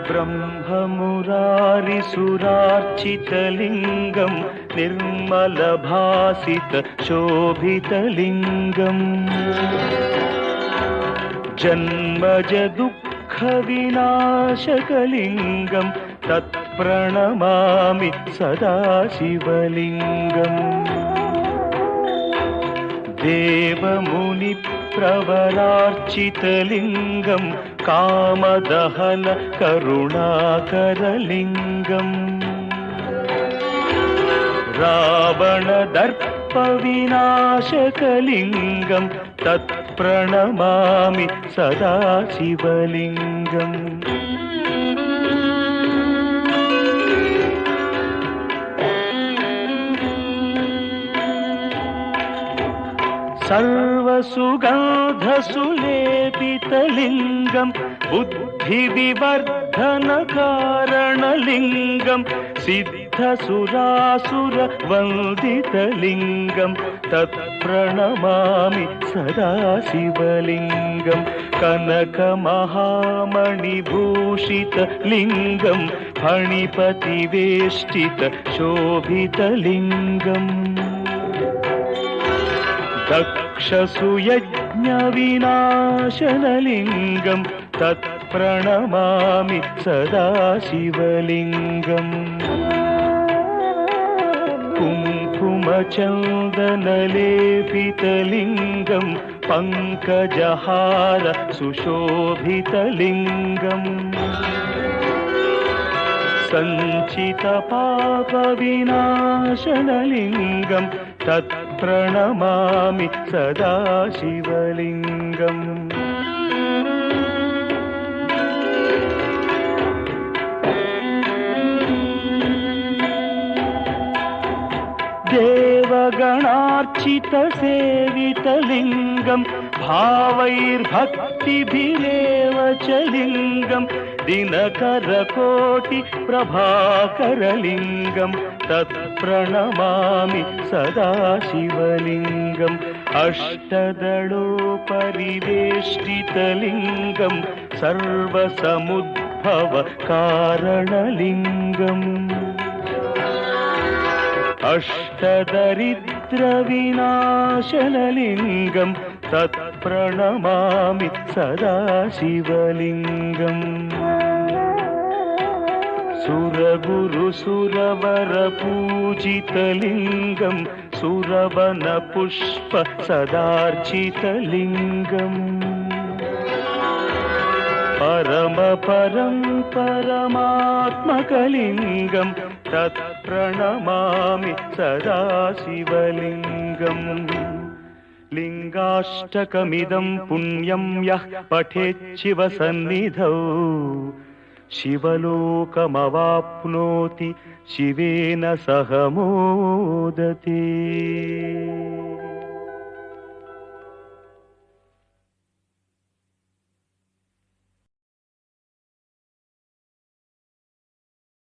ब्रह्ममुरारिसुरार्चितलिङ्गं निर्मलभासितशोभितलिङ्गम् जन्मजदुःखविनाशकलिङ्गं तत्प्रणमामि सदा शिवलिङ्गम् देवमुनिप्रवरार्चितलिङ्गं कामदहन करुणाकरलिङ्गम् रावणदर्पविनाशकलिङ्गं तत्प्रणमामि सदा शिवलिङ्गम् सर्वसुगन्धसुलेपितलिङ्गं बुद्धिविवर्धनकारणलिङ्गं सिद्धसुरासुरवन्दितलिङ्गं तत्प्रणमामि सदा शिवलिङ्गं कनकमहामणिभूषितलिङ्गं फणिपतिवेष्टितशोभितलिङ्गम् दक्षसुयज्ञविनाशनलिङ्गं तत्प्रणमामि सदा शिवलिङ्गम् कुङ्कुमचन्दनलेपितलिङ्गं पङ्कजहार सुशोभितलिङ्गम् सञ्चितपापविनाशनलिङ्गं तत्प्रणमामि सदा शिवलिङ्गम् देवगणार्चितसेवितलिङ्गं भावैर्भक्तिभिरेव च लिङ्गं दिनकरकोटिप्रभाकरलिङ्गं तत्प्रणमामि सदा शिवलिङ्गम् अष्टदलोपरिवेष्टितलिङ्गं सर्वसमुद्भवकारणलिङ्गम् अष्टदरिद्रविनाशनलिङ्गं तत्प्रणमामि सदा शिवलिङ्गम् सुरगुरुसुरवरपूजितलिङ्गं सुरवनपुष्प सदार्चितलिङ्गम् परमात्मकलिङ्गं तत्प्रणमामि सदा शिवलिङ्गम् लिङ्गाष्टकमिदं पुण्यं यः पठेच्छिवसन्निधौ शिवलोकमवाप्नोति शिवेन सह मोदते।